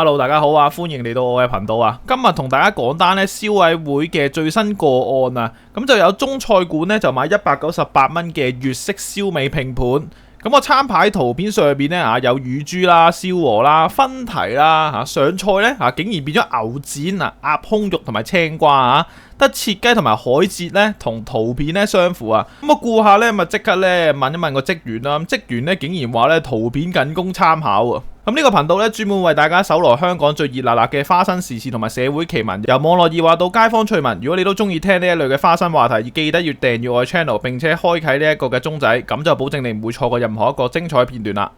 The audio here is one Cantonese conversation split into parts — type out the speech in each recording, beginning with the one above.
Hello，大家好啊，歡迎嚟到我嘅頻道啊。今日同大家講單咧消委會嘅最新個案啊，咁就有中菜館咧就買198蚊嘅粵式燒味拼盤。咁個餐牌圖片上邊咧有乳豬啦、燒鵝啦、分蹄啦上菜咧竟然變咗牛展啊、鴨胸肉同埋青瓜啊，得切雞同埋海蜇咧同圖片咧相符啊。咁個顧客咧咪即刻咧問一問個職員啦，咁職員咧竟然話咧圖片僅供參考啊。咁呢個頻道咧專門為大家搜羅香港最熱辣辣嘅花生時事同埋社會奇聞，由網絡熱話到街坊趣聞。如果你都中意聽呢一類嘅花生話題，記得要訂閱我嘅 channel， 並且開啟呢一個嘅鐘仔，咁就保證你唔會錯過任何一個精彩片段啦。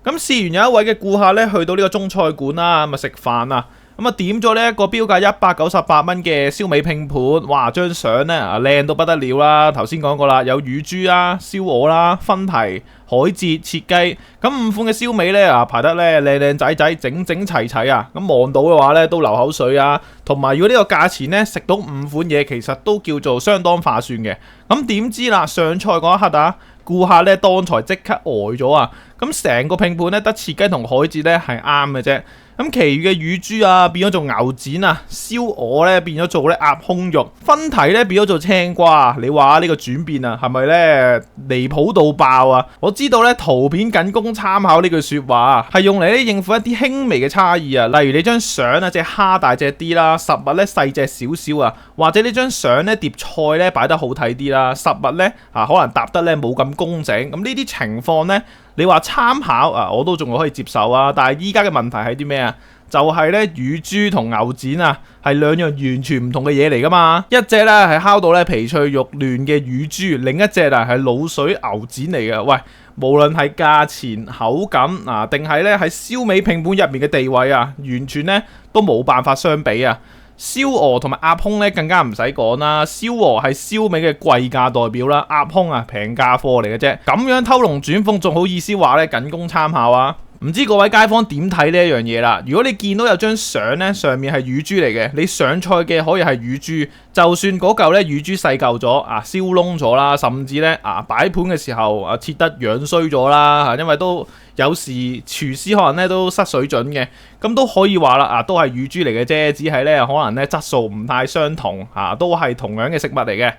咁事緣有一位嘅顧客咧去到呢個中菜館啦，咁啊食飯啊。咁啊點咗呢一個標價198蚊嘅燒味拼盤，哇張相咧靚到不得了啦！頭先講過啦，有乳豬啦、燒鵝啦、分蹄、海蜇、切雞，咁5款嘅燒味咧排得咧靚靚仔仔、整整齊齊啊！咁望到嘅話咧都流口水啊！同埋如果呢個價錢咧食到5款嘢，其實都叫做相當划算嘅。咁點知啦上菜嗰一刻顧客咧當場即刻呆咗啊！咁成個拼盤咧得切雞同海蜇咧係啱嘅啫。咁其餘嘅乳豬變咗做牛展啊，燒鵝咧變咗做咧鴨胸肉，分蹄咧變咗做青瓜。你話呢個轉變係咪咧離譜到爆啊？我知道咧圖片僅供參考呢句說話係用嚟咧應付一啲輕微嘅差異啊，例如你張相隻蝦大隻啲啦，實物咧細隻少少啊，或者呢張相咧碟菜咧擺得好睇啲啦，實物咧可能搭得咧冇咁工整。咁呢啲情況咧，你話參考我都仲可以接受啊。但係依家嘅問題係啲咩啊？就係咧乳豬同牛展係兩樣完全唔同嘅嘢嚟噶嘛。一隻咧係烤到咧皮脆肉嫩嘅乳豬，另一隻係滷水牛展嚟嘅。喂，無論係價錢、口感定係咧喺燒味拼盤入面嘅地位完全咧都冇辦法相比啊。燒鵝同埋鴨胸咧更加唔使講啦，燒鵝係燒味嘅貴價代表啦，鴨胸平價貨嚟嘅啫。咁樣偷龍轉鳳仲好意思話咧僅供參考啊？唔知各位街坊點睇呢一樣嘢啦？如果你見到有張相咧上面係乳豬嚟嘅，你上菜嘅可以係乳豬，就算嗰嚿咧乳豬細嚿咗燒燶咗啦，甚至咧擺盤嘅時候切得樣衰咗啦，因為都有時廚師可能咧都失水準嘅，咁都可以話啦都係乳豬嚟嘅啫，只係咧可能咧質素唔太相同都係同樣嘅食物嚟嘅。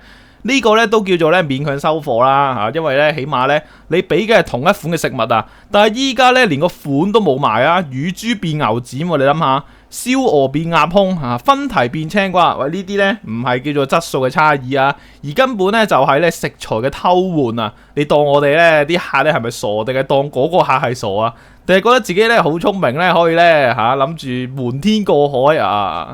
呢個咧都叫做咧勉強收貨啦因為咧起碼咧你俾嘅係同一款嘅食物但係依家咧連個款都冇埋乳豬變牛展你諗下，燒鵝變鴨胸分蹄變青瓜，喂呢啲咧唔係叫做質素嘅差異而根本咧就係咧食材嘅偷換你當我哋咧啲客咧係咪傻，定係當嗰個客係傻定係覺得自己咧好聰明咧，可以咧諗住瞞天過海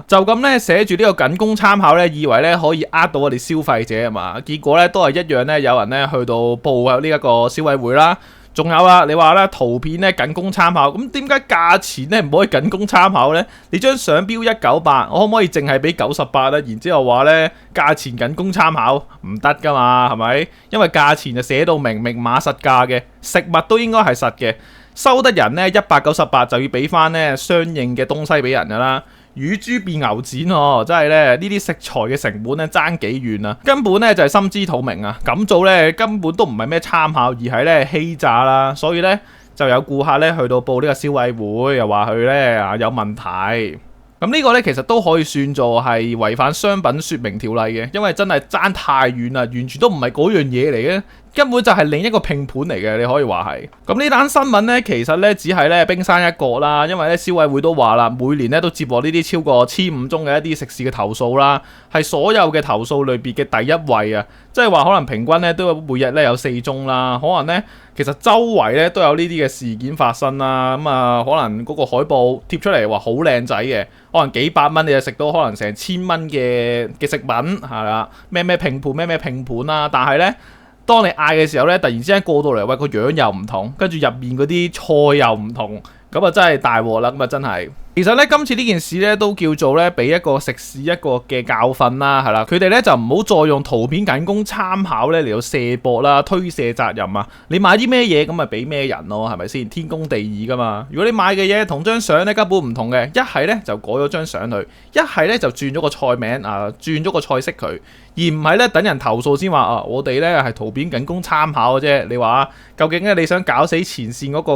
就咁咧寫住呢個僅供參考咧，以為咧可以呃到我哋消費者嘛？結果咧都係一樣咧，有人咧去到報呢一個消委會啦。仲有你話咧圖片咧僅供參考，咁點解價錢咧唔可以僅供參考咧？你張相標198，我可唔可以淨係俾98然之後話咧價錢僅供參考？唔得噶嘛，係咪？因為價錢就寫到明碼實價嘅，食物都應該係實嘅。收得人咧198就要俾翻咧相應嘅東西俾人噶啦。乳豬變牛展真係咧呢啲食材嘅成本咧爭幾遠根本咧就係心知肚明咁做咧根本都唔係咩參考，而係咧欺詐啦。所以咧就有顧客咧去到報呢個消委會，又話佢咧有問題。咁呢個咧其實都可以算做係違反商品說明條例嘅，因為真係爭太遠啦，完全都唔係嗰樣嘢嚟嘅。根本就係另一個拼盤嚟嘅，你可以話係。咁呢單新聞呢，其實呢只係呢冰山一角啦，因為呢消委會都話啦，每年呢都接獲呢啲超過1500宗嘅一啲食肆嘅投訴啦，係所有嘅投訴類別嘅第一位即係話可能平均呢都每日呢有4宗啦，可能呢其實周圍呢都有呢啲嘅事件發生啦。咁可能嗰個海報貼出嚟話好靚仔嘅，可能幾百蚊你就食到可能成1000蚊嘅食品係啦，咩拼盤咩拼盤啦，但係呢，當你嗌嘅時候咧，突然之間過到嚟，喂個樣又唔同，跟住入面嗰啲菜又唔同，咁真係大鑊啦！咁真係。其實咧，今次呢件事咧都叫做咧俾一個食肆一個嘅教訓啦，係啦，佢哋咧就唔好再用圖片僅供參考咧嚟到卸膊啦，推卸責任你買啲咩嘢咁咪俾咩人咯，係咪先？天公地義噶嘛。如果你買嘅嘢同張相咧根本唔同嘅，一係咧就改咗張相佢，一係咧就轉咗個菜名轉咗個菜式佢，而唔係咧等人投訴先話我哋咧係圖片僅供參考嘅啫。你話究竟咧你想搞死前線嗰個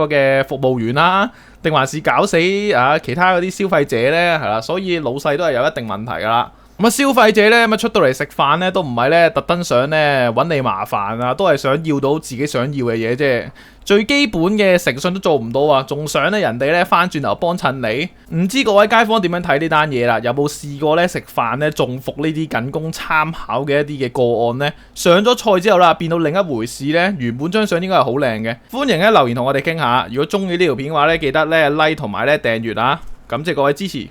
嘅服務員啦，定還是搞死其他嗰啲消費者呢？係啦，所以老細都係有一定問題噶啦。咁消費者咧出到嚟食飯咧，都唔係咧特登想咧揾你麻煩啊，都係想要到自己想要嘅嘢啫。最基本嘅誠信都做唔到啊，仲想咧人哋咧翻轉頭幫襯你。唔知各位街坊點樣睇呢單嘢啦？有冇試過咧食飯咧中伏呢啲僅供參考嘅一啲嘅個案呢？上咗菜之後啦，變到另一回事呢？原本張相應該係好靚嘅。歡迎咧留言同我哋傾下。如果中意呢條片嘅話咧，記得咧 like 同埋咧訂閱啊！感謝各位支持。